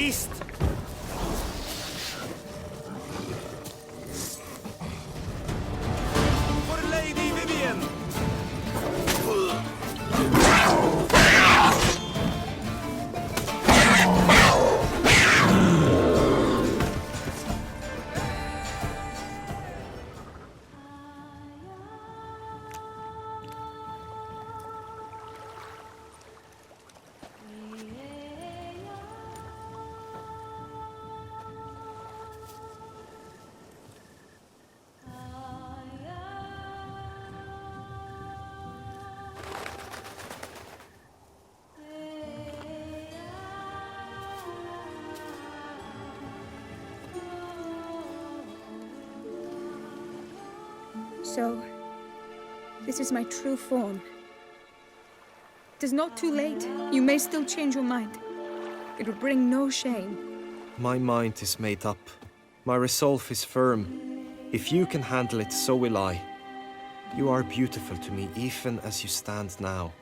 beast! For Lady Vivian! So, this is my true form. It is not too late. You may still change your mind. It will bring no shame. My mind is made up. My resolve is firm. If you can handle it, so will I. You are beautiful to me, even as you stand now.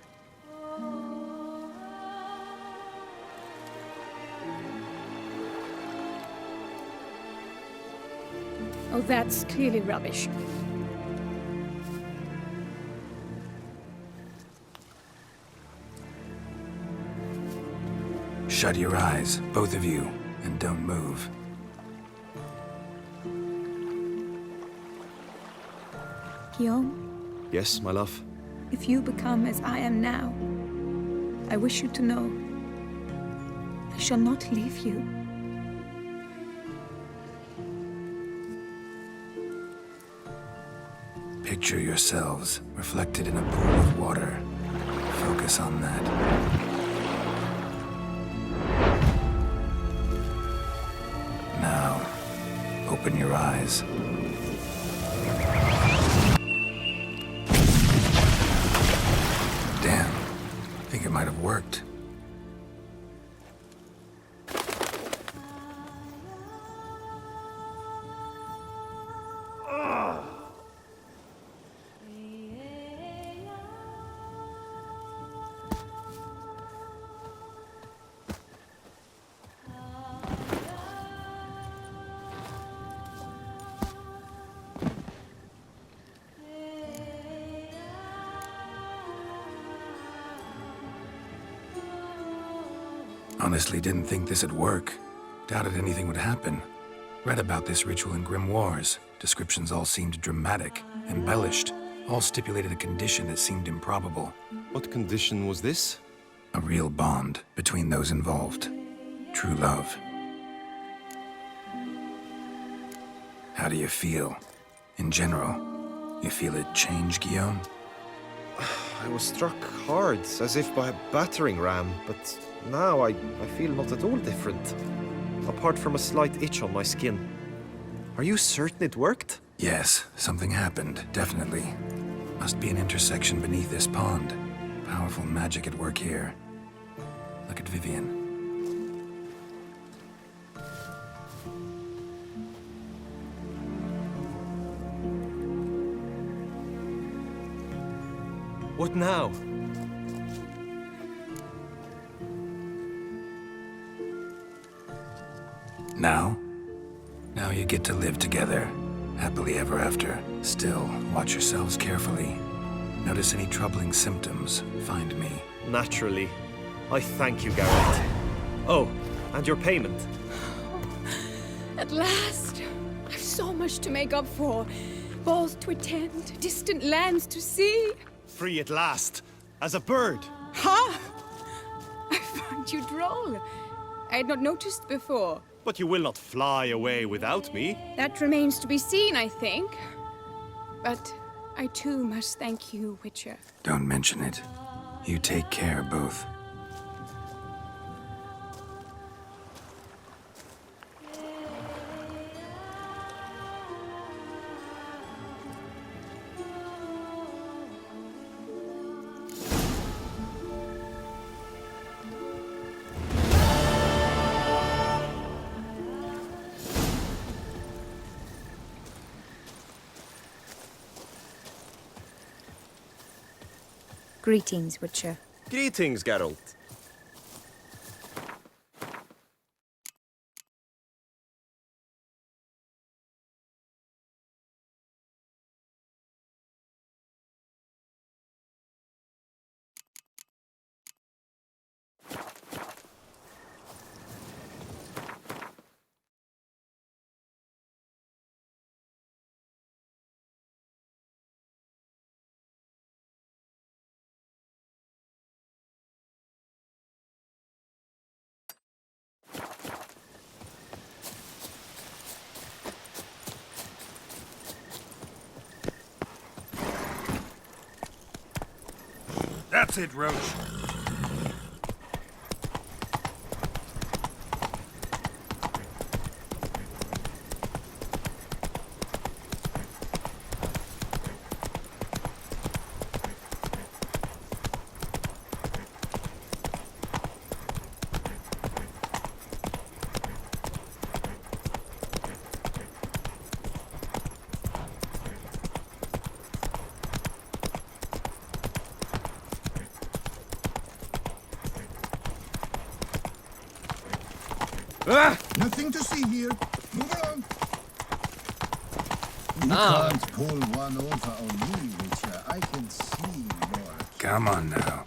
Oh, that's clearly rubbish. Shut your eyes, both of you, and don't move. Guillaume, Yes, my love? if you become as I am now, I wish you to know I shall not leave you. Picture yourselves reflected in a pool of water. Focus on that. Now, open your eyes. Damn, think it might have worked. Honestly didn't think this'd work. Doubted anything would happen. Read about this ritual in grimoires. Descriptions all seemed dramatic, embellished. All stipulated a condition that seemed improbable. What condition was this? A real bond between those involved. True love. How do you feel? In general, you feel it change, Guillaume? I was struck hard, as if by a battering ram, but now I feel not at all different. Apart from a slight itch on my skin. Are you certain it worked? Yes, something happened, definitely. Must be an intersection beneath this pond. Powerful magic at work here. Look at Vivian. What now? Now? Now you get to live together, happily ever after. Still, watch yourselves carefully. Notice any troubling symptoms, find me. Naturally. I thank you, Geralt. Oh, and your payment. At last! I've so much to make up for. Balls to attend, distant lands to see. Free at last, as a bird. Ha! I find you droll. I had not noticed before. But you will not fly away without me. That remains to be seen, I think. But I too must thank you, Witcher. Don't mention it. You take care, both. Greetings, Witcher. Greetings, Geralt. That's it, Roach. Nothing to see here. Move along. You can't pull one over on me, Witcher. I can see more. Come on now.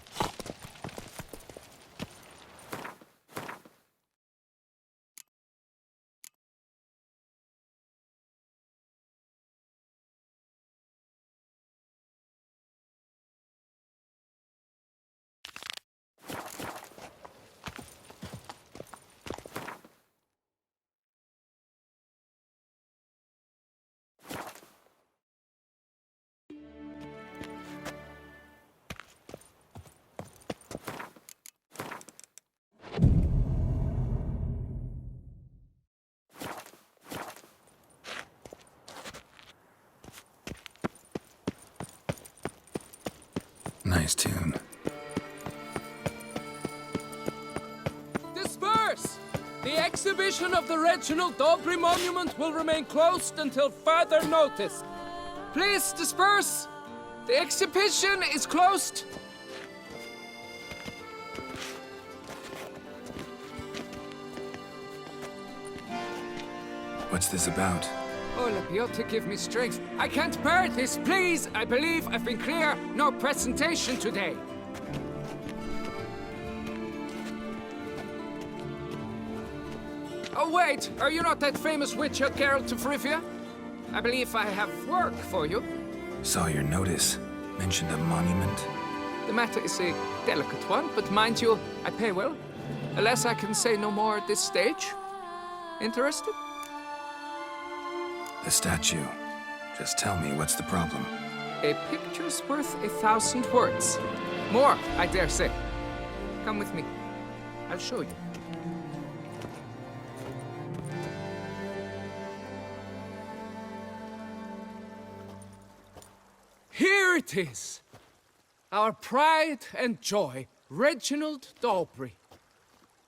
Nice tune. Disperse! The exhibition of the Reginald Daubry monument will remain closed until further notice. Please disperse! The exhibition is closed. What's this about? Oh, Labiota, give me strength. I can't bear this, please! I believe I've been clear. No presentation today. Oh, wait! Are you not that famous witcher, Geralt of Rivia? I believe I have work for you. Saw your notice. Mentioned a monument. The matter is a delicate one, but mind you, I pay well. Alas, I can say no more at this stage. Interested? The statue. Just tell me, what's the problem? A picture's worth 1,000 words. More, I dare say. Come with me. I'll show you. Here it is. Our pride and joy, Reginald Daubry.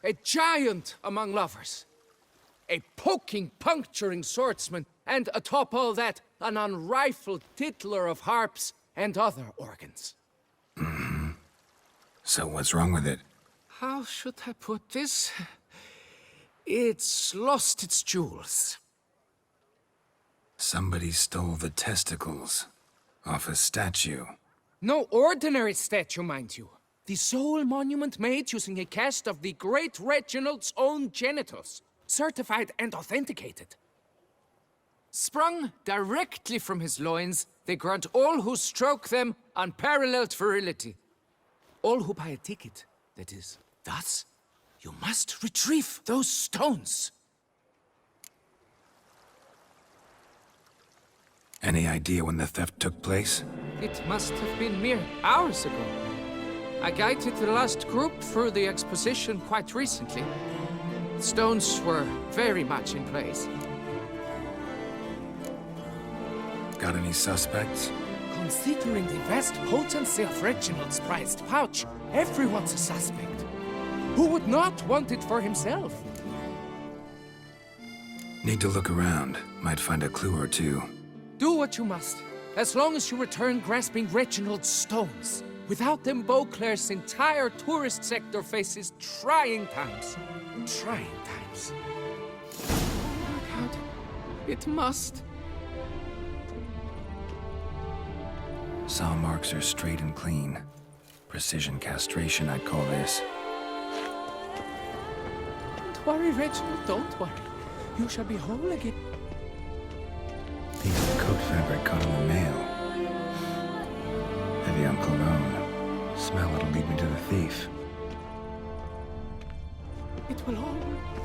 A giant among lovers. A poking, puncturing swordsman, and atop all that, an unrifled tittler of harps and other organs. So what's wrong with it? How should I put this? It's lost its jewels. Somebody stole the testicles off a statue. No ordinary statue, mind you. The sole monument made using a cast of the great Reginald's own genitals. Certified and authenticated. Sprung directly from his loins, they grant all who stroke them unparalleled virility. All who buy a ticket, that is. Thus, you must retrieve those stones. Any idea when the theft took place? It must have been mere hours ago. I guided the last group through the exposition quite recently. The stones were very much in place. Got any suspects? Considering the vast potency of Reginald's prized pouch, everyone's a suspect. Who would not want it for himself? Need to look around. Might find a clue or two. Do what you must, as long as you return grasping Reginald's stones. Without them, Beauclair's entire tourist sector faces trying times. Trying times. Work out. It must. Saw marks are straight and clean. Precision castration, I'd call this. Don't worry, Reginald, don't worry. You shall be whole again. Piece of coat fabric caught in the mail. Heavy on cologne. Smell it'll lead me to the thief. It will all work.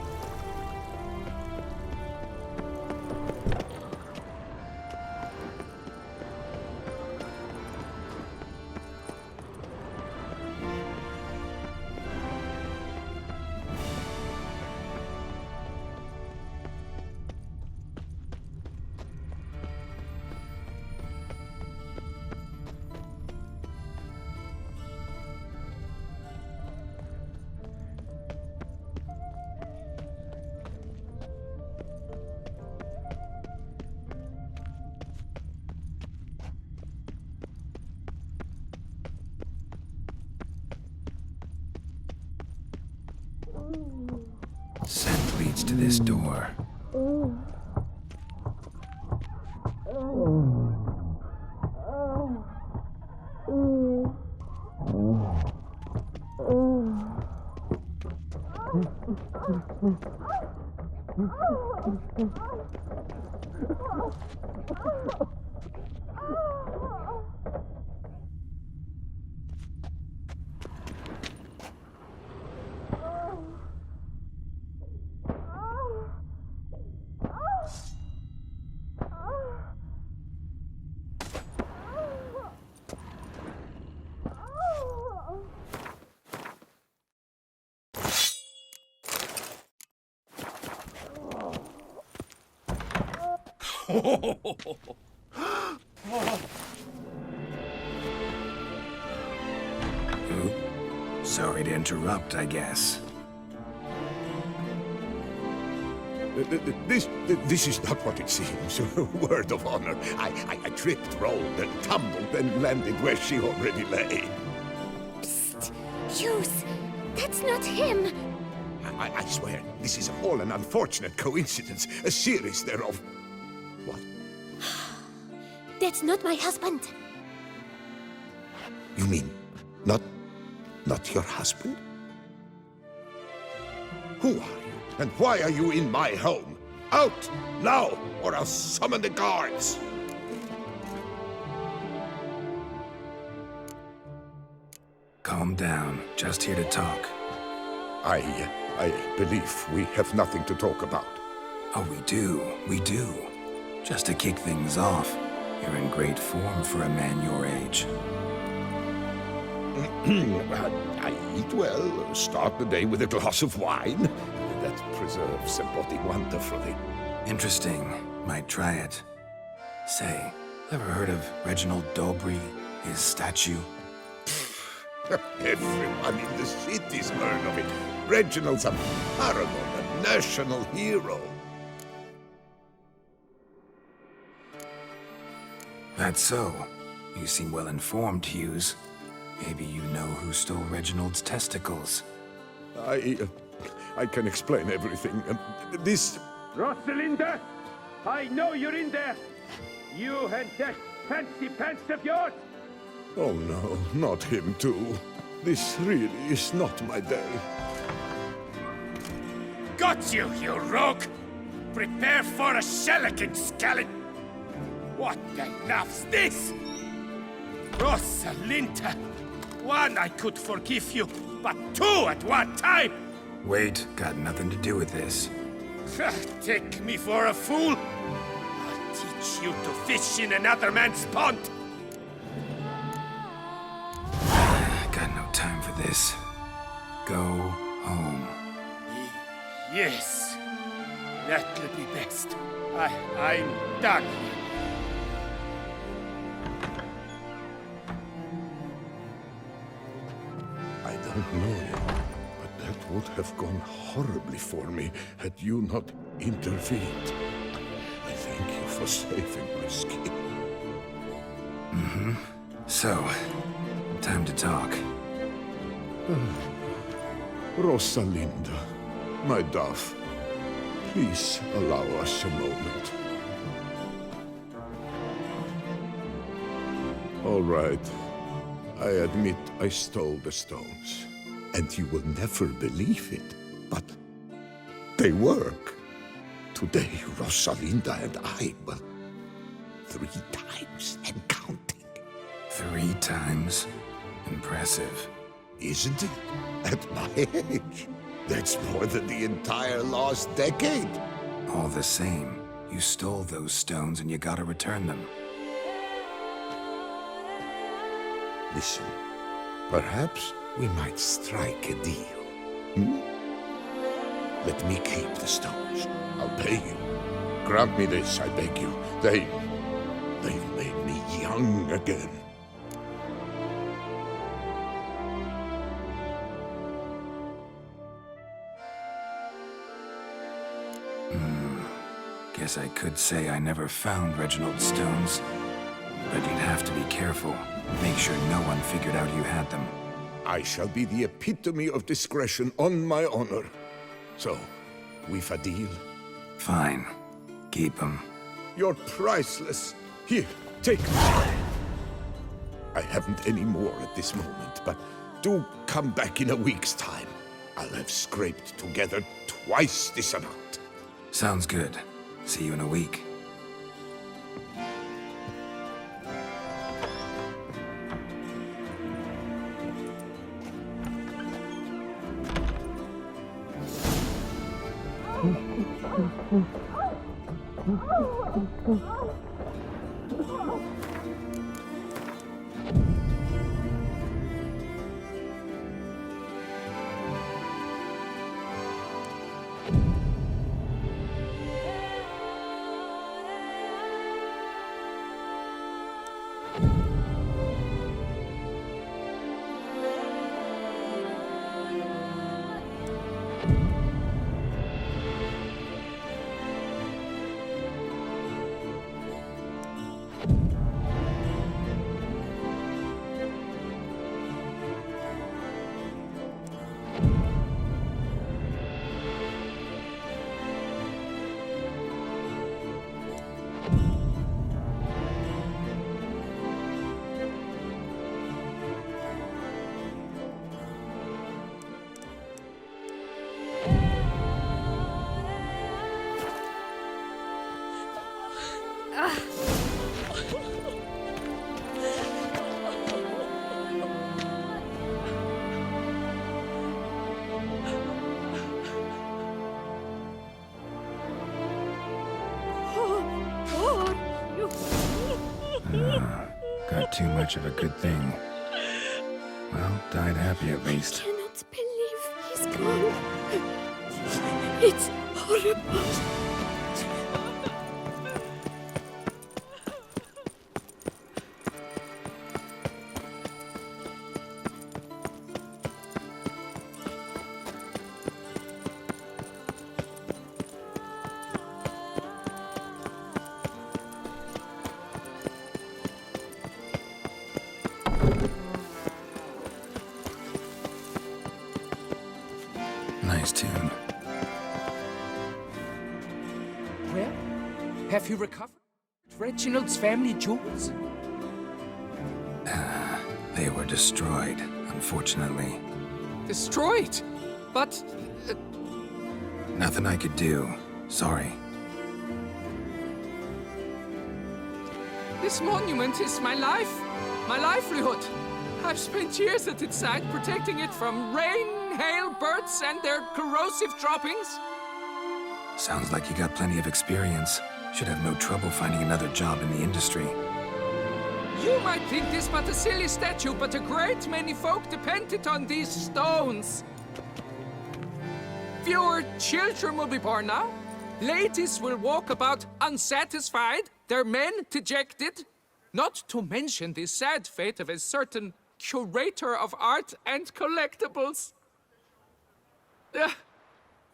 leads to this door. Sorry to interrupt, I guess. This is not what it seems. Word of honor. I tripped, rolled, and tumbled, and landed where she already lay. Psst! Hughes! That's not him! I swear, this is all an unfortunate coincidence, a series thereof. What? That's not my husband! You mean, not your husband? Who are you, and why are you in my home? Out, now, or I'll summon the guards! Calm down. Just here to talk. I believe we have nothing to talk about. Oh, we do. We do. Just to kick things off, you're in great form for a man your age. I eat well, start the day with a glass of wine. That preserves the body wonderfully. Interesting. Might try it. Say, ever heard of Reginald Dobry, his statue? Everyone in the city's heard of it. Reginald's a paragon, a national hero. That's so. You seem well informed, Hughes. Maybe you know who stole Reginald's testicles. I can explain everything. This... Rosalinda! I know you're in there! You and that fancy pants of yours! Oh no, not him too. This really is not my day. Got you, you rogue! Prepare for a shellacking, scallop! What the laugh's this? Rosalinda! One, I could forgive you, but two at one time! Wait, got nothing to do with this. Take me for a fool? I'll teach you to fish in another man's pond! Got no time for this. Go home. Yes, that'll be best. I'm done. I don't know him, but that would have gone horribly for me had you not intervened. I thank you for saving my skin. So, time to talk. Rosalinda, my dove, please allow us a moment. All right. I admit I stole the stones. And you will never believe it, but they work. Today, Rosalinda and I, well, 3 times and counting. 3 times? Impressive. Isn't it? At my age. That's more than the entire last decade. All the same, you stole those stones and you gotta return them. Listen, perhaps we might strike a deal. Hmm? Let me keep the stones. I'll pay you. Grant me this, I beg you. They've made me young again. Guess I could say I never found Reginald's stones. But you'd have to be careful. Make sure no one figured out you had them. I shall be the epitome of discretion on my honor. So, We've a deal. Fine. Keep him. You're priceless. Here, take them. I haven't any more at this moment, but do come back in a week's time. I'll have scraped together twice this amount. Sounds good. See you in a week. Got too much of a good thing. Well, died happy at least. I cannot believe he's gone. It's horrible. Nice tune. Well, have you recovered Reginald's family jewels? They were destroyed, unfortunately. Destroyed? But... Nothing I could do. Sorry. this monument is my life, my livelihood. I've spent years at its side, protecting it from rain, hail, birds, and their corrosive droppings. Sounds like you got plenty of experience. Should have no trouble finding another job in the industry. You might think this but a silly statue, but a great many folk depended on these stones. Fewer children will be born now. Ladies will walk about unsatisfied, their men dejected. Not to mention the sad fate of a certain curator of art and collectibles.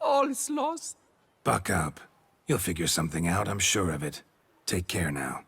All is lost. Buck up. You'll figure something out, I'm sure of it. Take care now.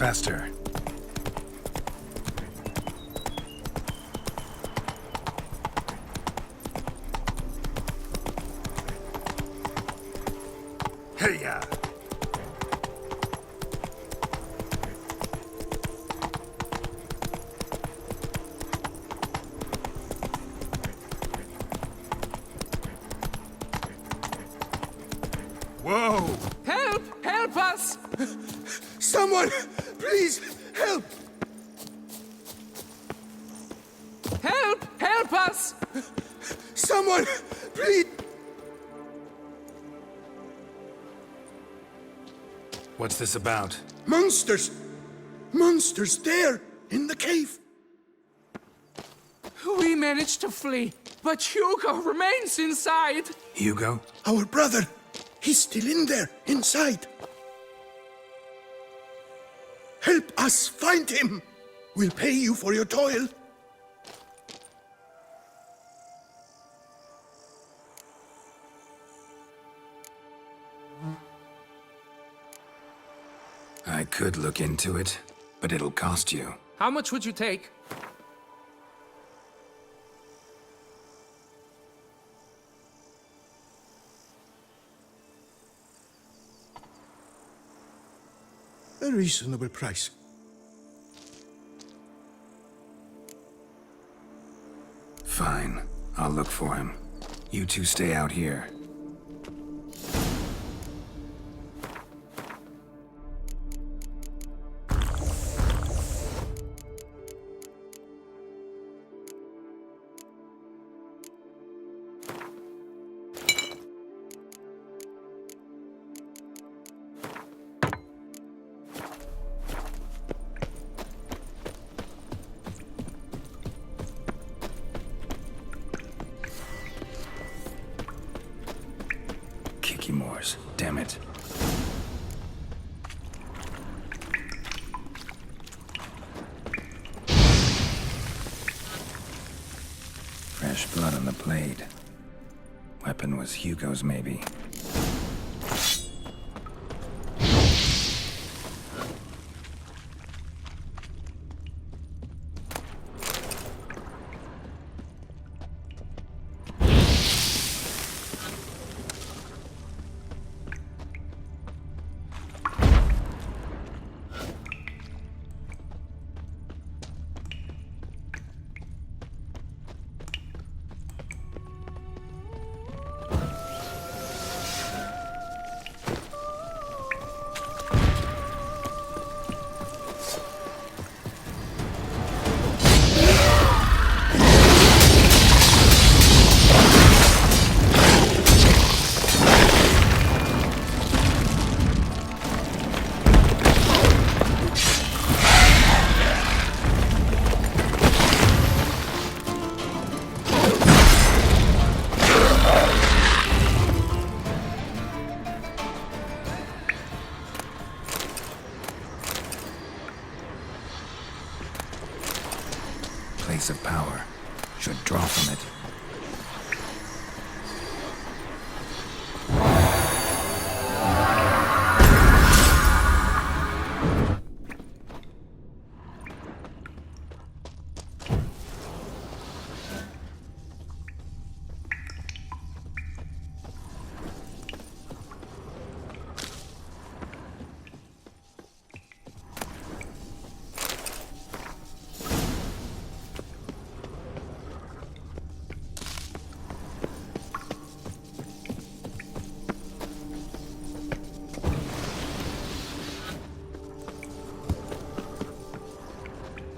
faster. Hey-ya! Whoa! Help! Help us! Someone, please, help! Help! Help us! Someone, please! What's this about? Monsters! Monsters there, in the cave! We managed to flee, but Hugo remains inside. Hugo? Our brother! He's still in there, inside! Help us find him! We'll pay you for your toil. I could look into it, but it'll cost you. How much would you take? A reasonable price. Fine. I'll look for him. You two stay out here. Moors, damn it. Fresh blood on the blade. Weapon was Hugo's, maybe. Place of power. Should draw from it.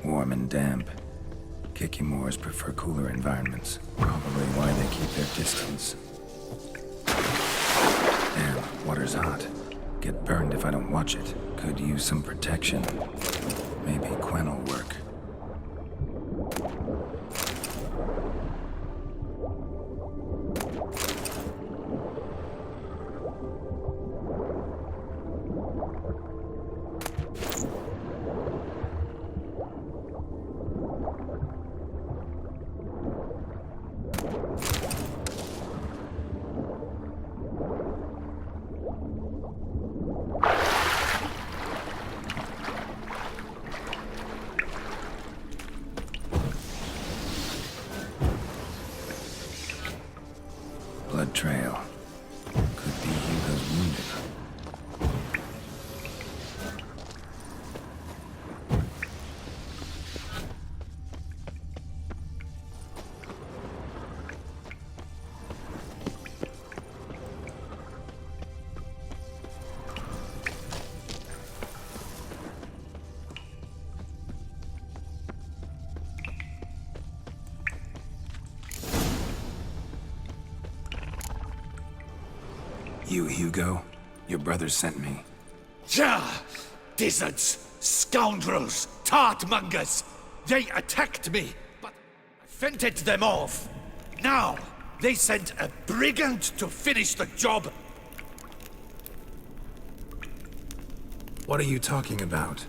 Warm and damp. Kikimors prefer cooler environments. Probably why they keep their distance. Damn, water's hot. Get burned if I don't watch it. Could use some protection. Maybe Quen will work. trail. Could be Hugo's wounded. You, Hugo? Your brother sent me. Ja! Dizzards! Scoundrels! Tartmongers! They attacked me, but I fended them off. Now, they sent a brigand to finish the job. What are you talking about?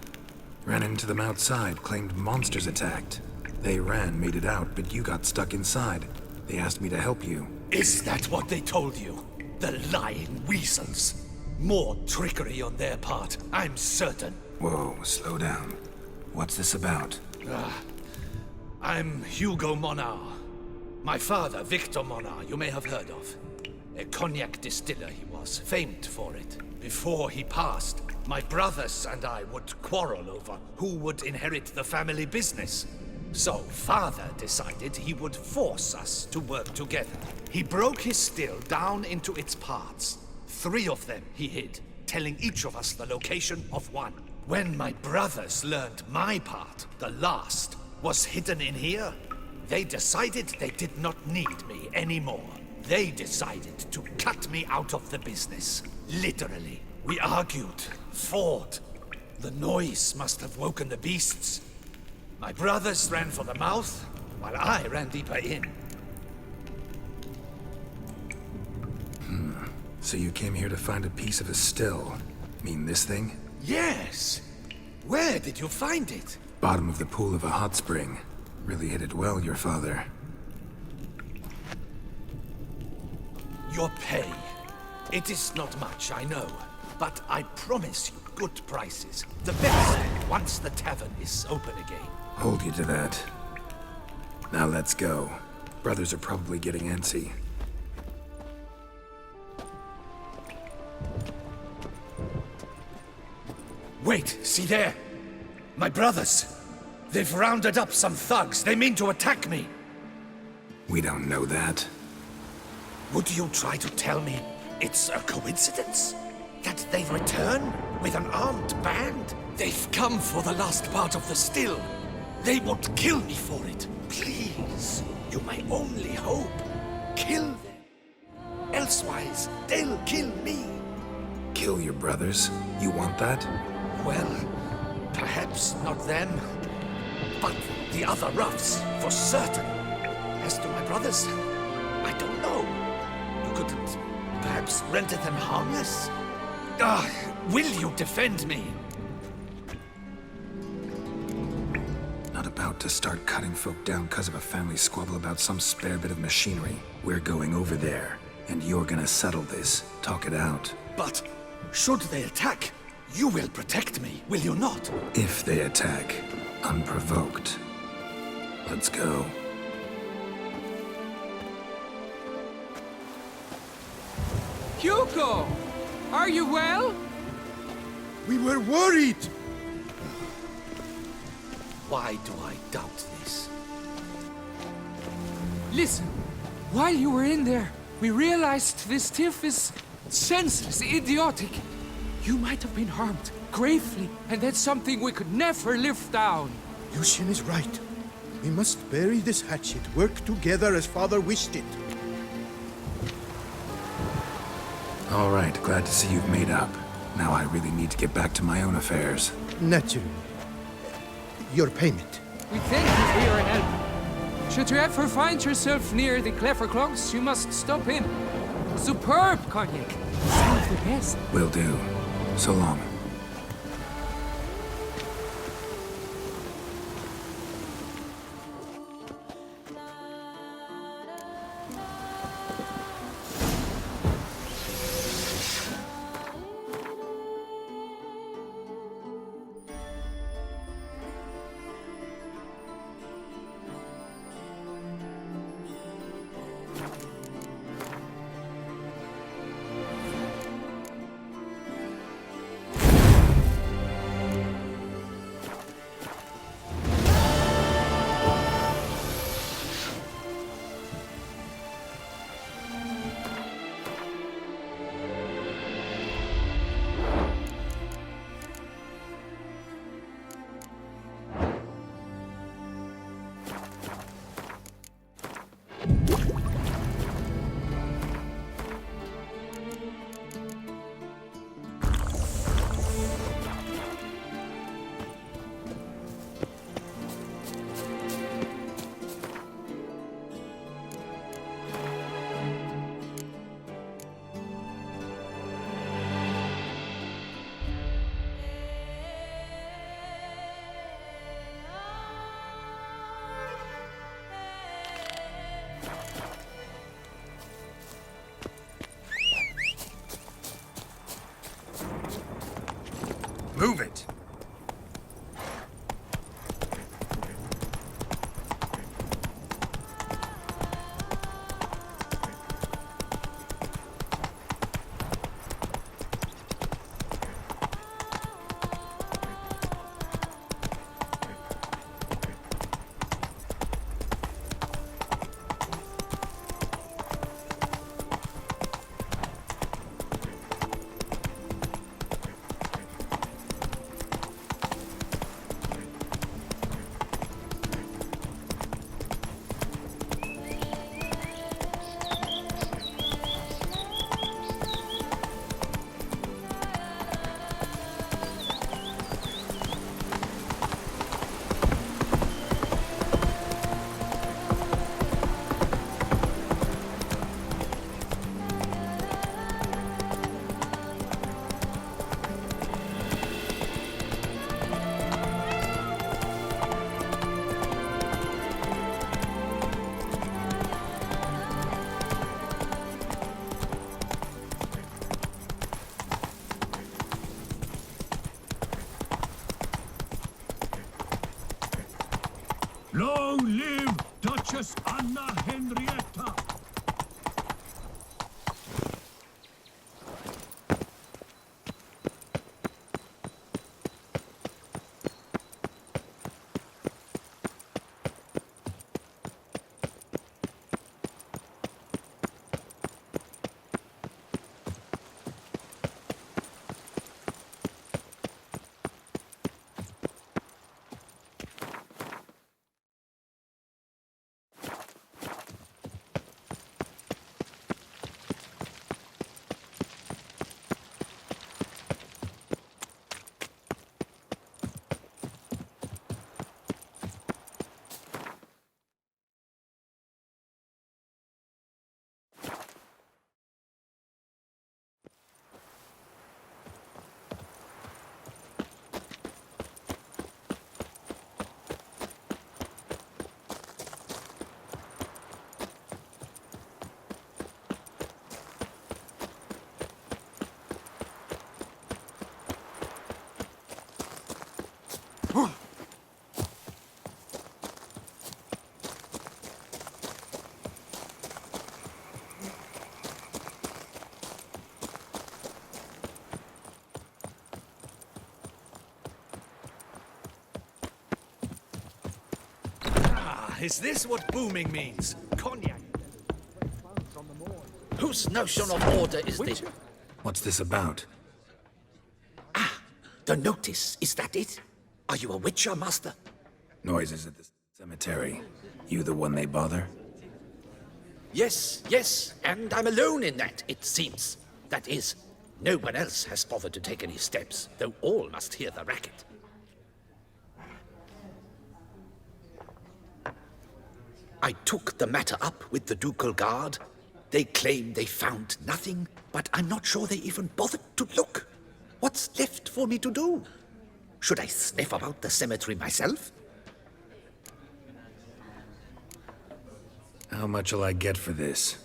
Ran into them outside, claimed monsters attacked. They ran, made it out, but you got stuck inside. They asked me to help you. Is that what they told you? The lying weasels. More trickery on their part, I'm certain. Whoa, slow down. What's this about? I'm Hugo Monar. My father, Victor Monar, you may have heard of. A cognac distiller he was, famed for it. Before he passed, my brothers and I would quarrel over who would inherit the family business. So, father decided he would force us to work together. He broke his still down into its parts. 3 of them he hid, telling each of us the location of one. When my brothers learned my part, the last, was hidden in here, they decided they did not need me anymore. They decided to cut me out of the business. Literally. We argued, fought. The noise must have woken the beasts. My brothers ran for the mouth, while I ran deeper in. So you came here to find a piece of a still. Mean this thing? Yes! Where did you find it? Bottom of the pool of a hot spring. Really hit it well, your father. Your pay. It is not much, I know. But I promise you good prices. The best, once the tavern is open again. Hold you to that. Now let's go. Brothers are probably getting antsy. Wait, see there? My brothers. They've rounded up some thugs. They mean to attack me. We don't know that. Would you try to tell me it's a coincidence? That they return with an armed band? They've come for the last part of the still. They won't kill me for it. Please, you're my only hope. Kill them. Elsewise, they'll kill me. Kill your brothers? You want that? Well, perhaps not them, but the other roughs, for certain. As to my brothers, I don't know. You couldn't perhaps render them harmless? Will you defend me? Not about to start cutting folk down because of a family squabble about some spare bit of machinery. We're going over there, and you're gonna settle this. Talk it out. But should they attack, you will protect me, will you not? If they attack, unprovoked. Let's go. Hugo! Are you well? We were worried! Why do I doubt this? Listen, while you were in there, we realized this tiff is senseless, idiotic. You might have been harmed, gravely, and that's something we could never live down. Lucien is right. We must bury this hatchet, work together as father wished it. All right, glad to see you've made up. Now I really need to get back to my own affairs. Naturally. Your payment. We thank you for your help. Should you ever find yourself near the Clever Clogs, you must stop in. Superb cognac. Some of the best. Will do. So long. Is this what booming means? Cognac? Whose notion of order is this? What's this about? The notice, is that it? Are you a witcher, master? Noises at the cemetery. You the one they bother? Yes, and I'm alone in that, it seems. That is, no one else has bothered to take any steps, though all must hear the racket. I took the matter up with the ducal guard. They claim they found nothing, but I'm not sure they even bothered to look. What's left for me to do? Should I sniff about the cemetery myself? How much'll I get for this?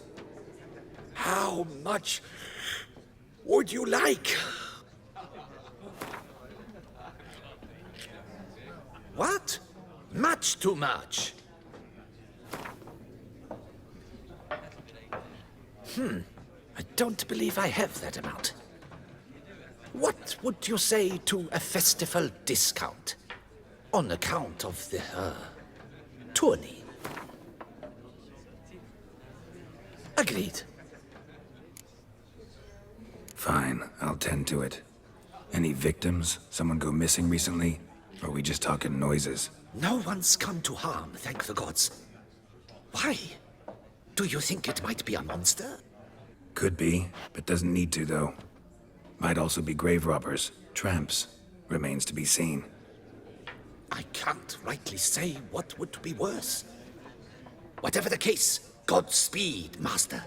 How much would you like? What? Much too much. I don't believe I have that amount. What would you say to a festival discount? On account of the, tourney? Agreed. Fine, I'll tend to it. Any victims? Someone go missing recently? Or are we just talking noises? No one's come to harm, thank the gods. Why? Do you think it might be a monster? Could be, but doesn't need to, though. Might also be grave robbers, tramps. Remains to be seen. I can't rightly say what would be worse. Whatever the case, Godspeed, master.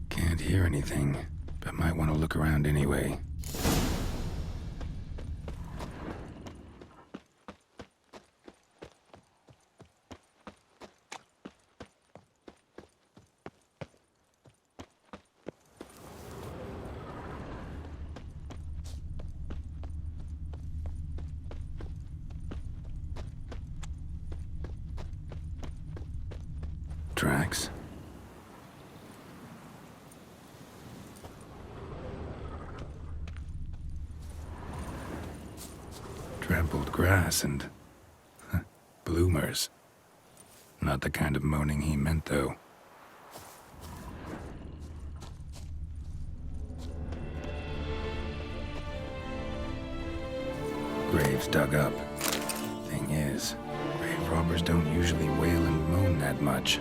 Can't hear anything, but might want to look around anyway. Tracks? Trampled grass and bloomers. Not the kind of moaning he meant, though. Graves dug up. Thing is, grave robbers don't usually wail and moan that much.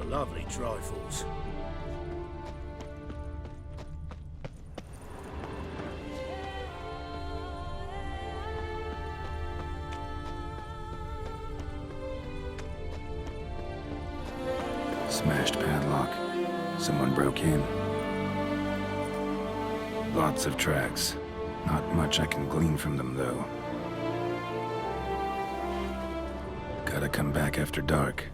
Lovely trifles. Smashed padlock. Someone broke in. Lots of tracks. Not much I can glean from them, though. Gotta come back after dark.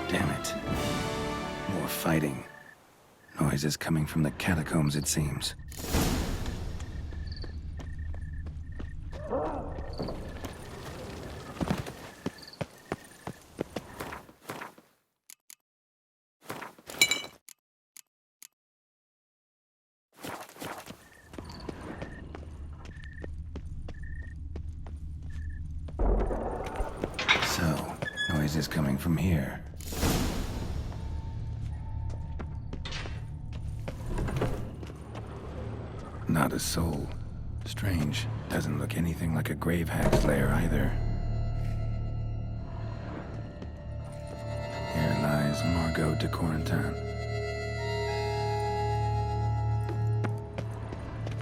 Damn it. More fighting. Noises coming from the catacombs, it seems. So, noises coming from here. Not a soul. Strange. Doesn't look anything like a grave hag's lair either. Here lies Margot de Corentin.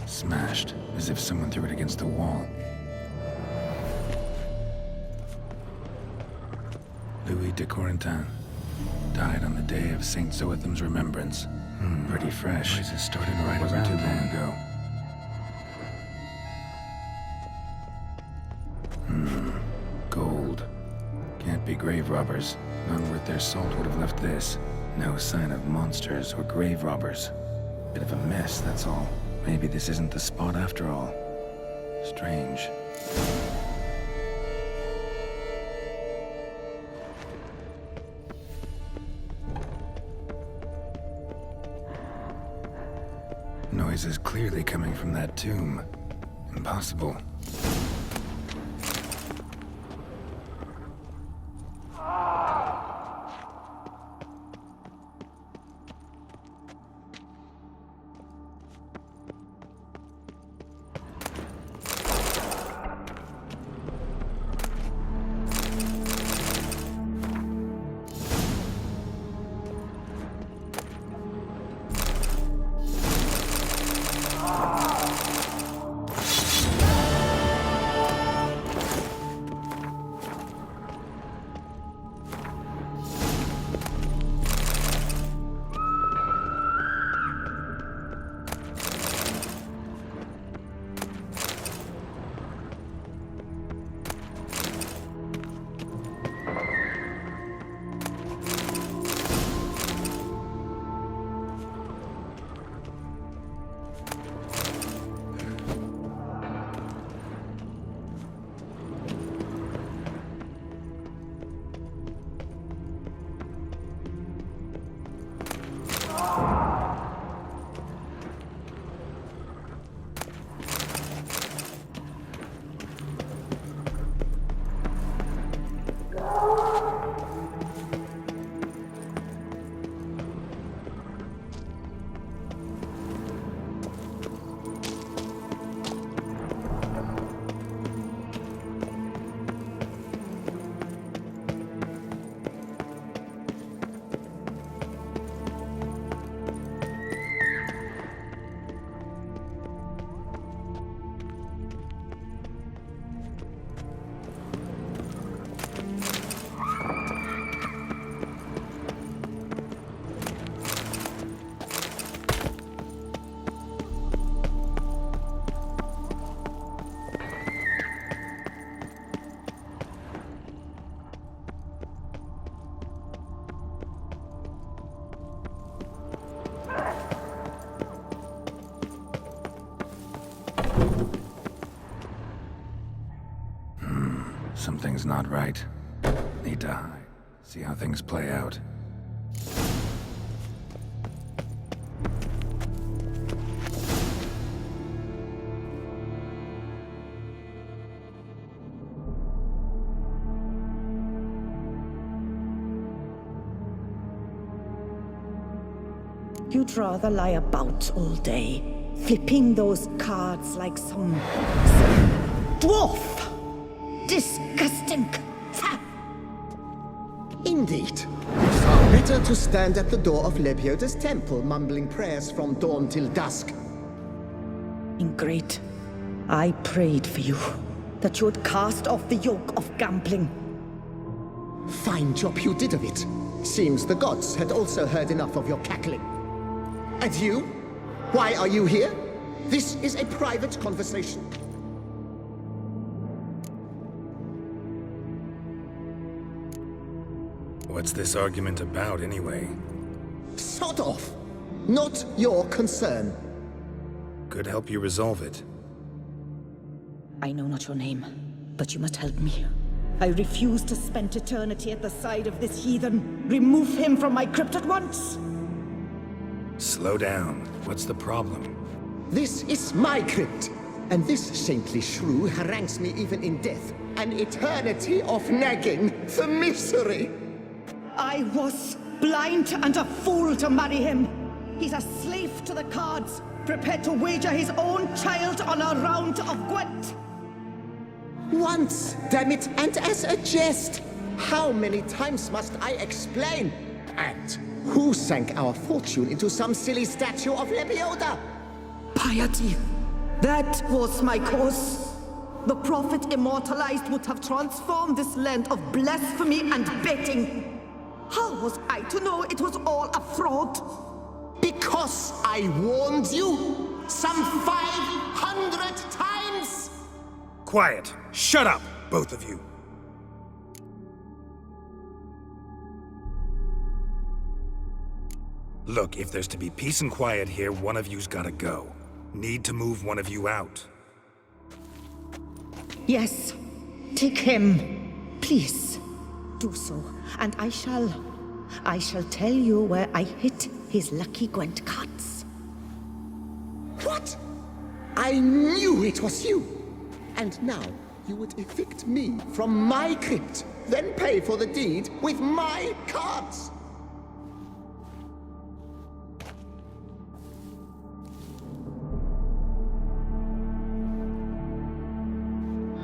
Smashed, as if someone threw it against the wall. Louis de Corentin died on the day of Saint Zoetham's remembrance. Pretty fresh. Noises started right around too long ago. Gold. Can't be grave robbers. None worth their salt would have left this. No sign of monsters or grave robbers. Bit of a mess, that's all. Maybe this isn't the spot after all. Strange. Noise is clearly coming from that tomb. Impossible. Something's not right. Need to see how things play out. You'd rather lie about all day, flipping those cards like some dwarf. Disgusting. Indeed. Far better to stand at the door of Lepioda's temple, mumbling prayers from dawn till dusk. Ingrate. I prayed for you, that you would cast off the yoke of gambling. Fine job you did of it. Seems the gods had also heard enough of your cackling. And you? Why are you here? This is a private conversation. What's this argument about, anyway? Sod off! Not your concern. Could help you resolve it. I know not your name, but you must help me. I refuse to spend eternity at the side of this heathen. Remove him from my crypt at once! Slow down. What's the problem? This is my crypt, and this saintly shrew harangues me even in death. An eternity of nagging, the misery! I was blind and a fool to marry him. He's a slave to the cards, prepared to wager his own child on a round of Gwent. Once, damn it, and as a jest. How many times must I explain? And who sank our fortune into some silly statue of Lebioda? Piety. That was my cause. The prophet immortalized would have transformed this land of blasphemy and betting. How was I to know it was all a fraud? Because I warned you some 500 times! Quiet! Shut up, both of you! Look, if there's to be peace and quiet here, one of you's gotta go. Need to move one of you out. Yes, take him. Please, do so, and I shall tell you where I hid his lucky Gwent cards. What? I knew it was you! And now, you would evict me from my crypt, then pay for the deed with my cards!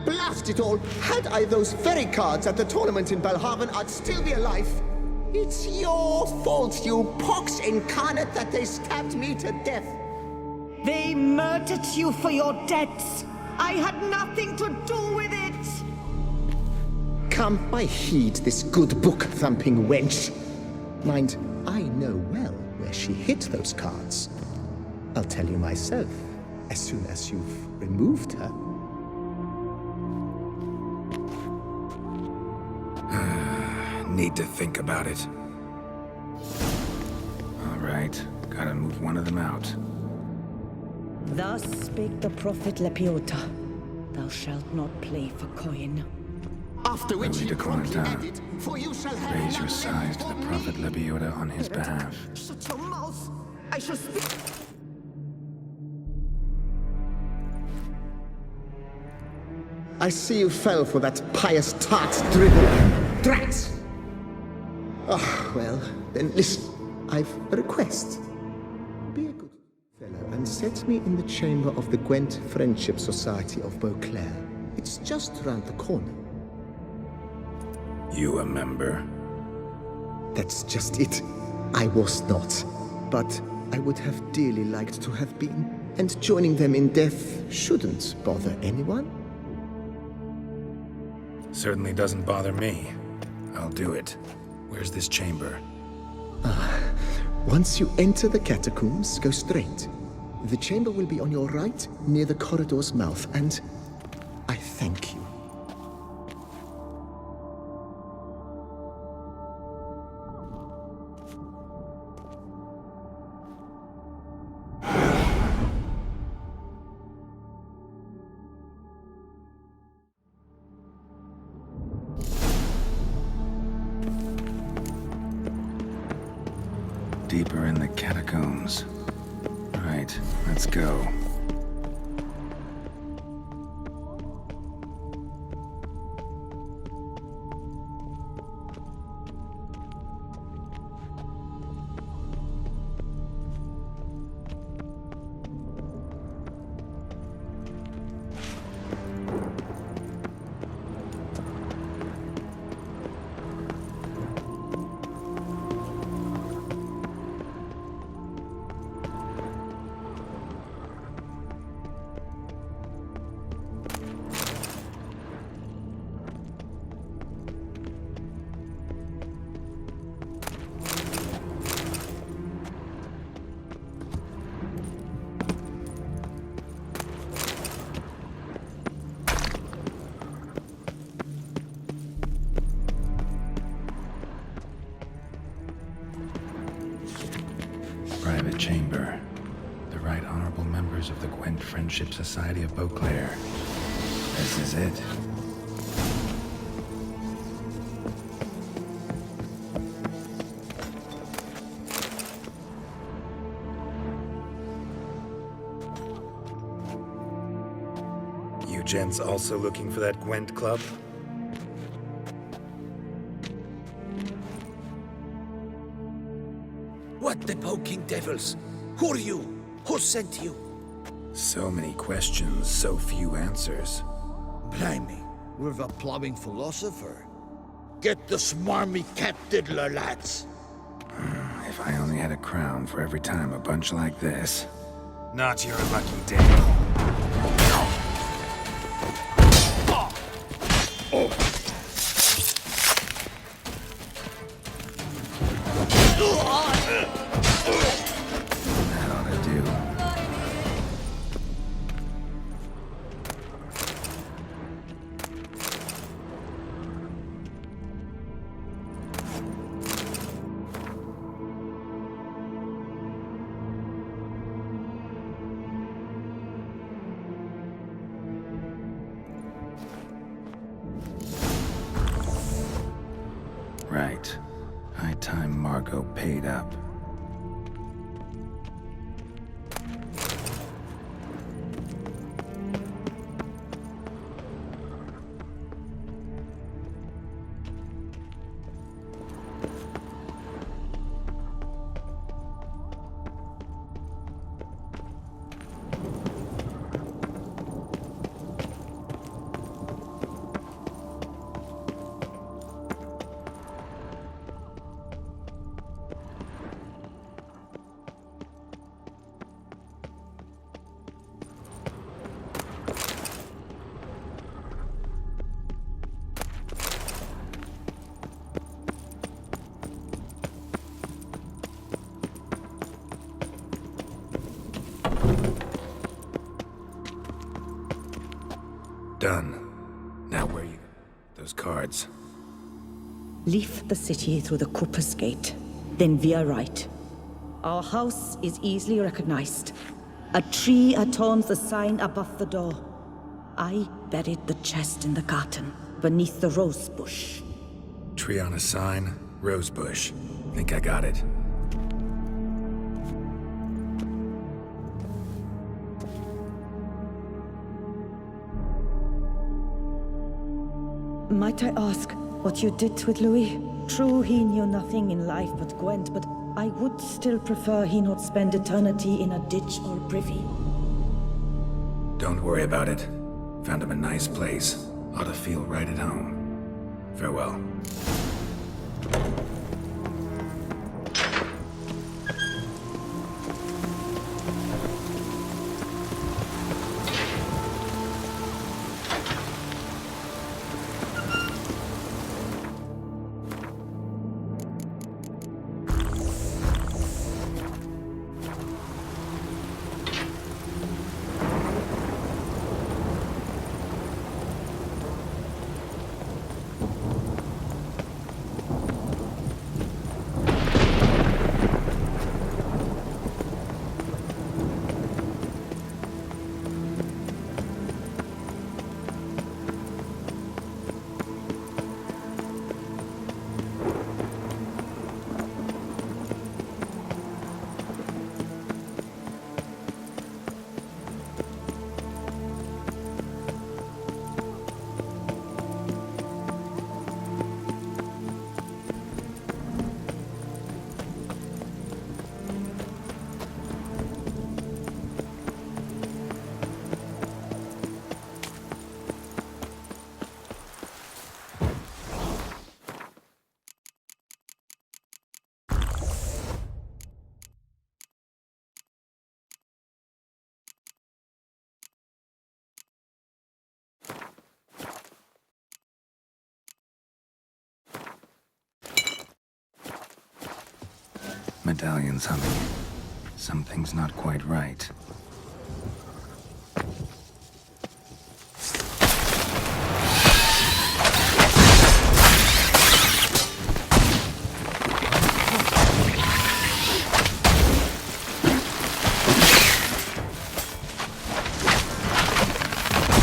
Blast it all! Had I those very cards at the tournament in Belhaven, I'd still be alive. It's your fault, you pox incarnate, that they stabbed me to death. They murdered you for your debts. I had nothing to do with it. Come, I heed this good book-thumping wench. Mind, I know well where she hid those cards. I'll tell you myself, as soon as you've removed her. Need to think about it. All right, gotta move one of them out. Thus spake the prophet Lepiota. Thou shalt not play for coin. After which Louis you de promptly Corentin, added, for you shall have raise your none size to left the for prophet me. Lebiota on his behalf. Shut your mouth. I shall speak. I see you fell for that pious tart's dribble. Drat! Ah, well, then listen. I've a request. Be a good fellow and set me in the chamber of the Gwent Friendship Society of Beauclair. It's just around the corner. You a member? That's just it. I was not. But I would have dearly liked to have been. And joining them in death shouldn't bother anyone. Certainly doesn't bother me. I'll do it. Where's this chamber? Once you enter the catacombs, go straight. The chamber will be on your right, near the corridor's mouth, and I thank you. Deeper in the catacombs. Right, let's go. Private chamber. The Right Honorable members of the Gwent Friendship Society of Beauclair. This is it. You gents also looking for that Gwent club? What the poking devils? Who are you? Who sent you? So many questions, so few answers. Blimey, we're the plumbing philosopher. Get the smarmy cat diddler, lads. If I only had a crown for every time a bunch like this. Not your lucky day. That ought to do. Right. High time Margot paid up. Done. Now where you... Those cards. Leave the city through the Cooper's Gate, then veer right. Our house is easily recognized. A tree adorns the sign above the door. I buried the chest in the garden, beneath the rose bush. Tree on a sign, rose bush. Think I got it. Might I ask what you did with Louis? True, he knew nothing in life but Gwent, but I would still prefer he not spend eternity in a ditch or privy. Don't worry about it. Found him a nice place. Ought to feel right at home. Farewell. Medallion's humming. Something's not quite right.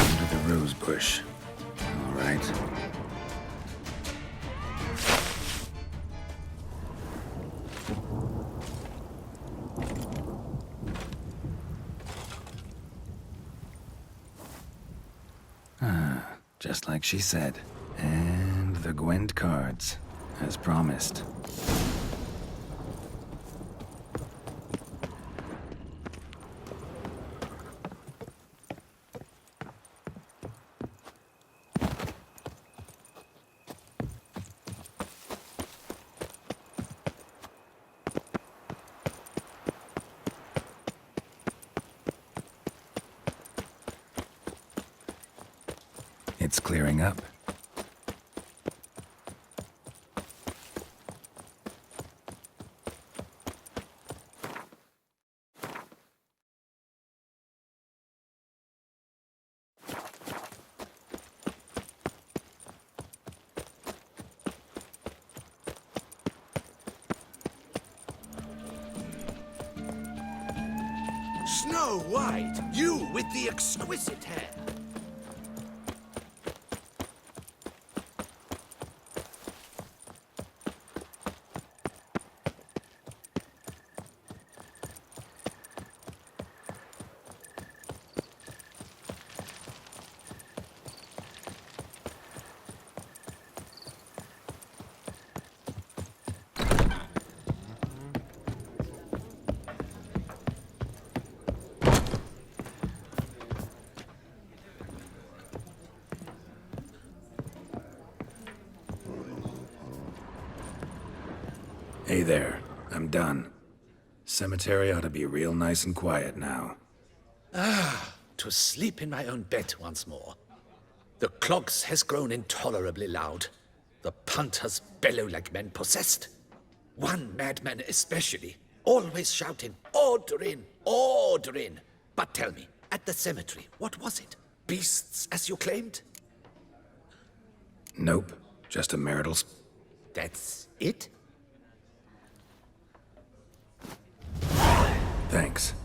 Under the rose bush. All right. Just like she said. And the Gwent cards, as promised. It's clearing up. Snow White, you with the exquisite hair. Hey there, I'm done. Cemetery ought to be real nice and quiet now. To sleep in my own bed once more. The clogs has grown intolerably loud. The punters bellow like men possessed. One madman especially, always shouting, "Order in! Order in!" But tell me, at the cemetery, what was it? Beasts, as you claimed? Nope, just a marital That's it? Thanks.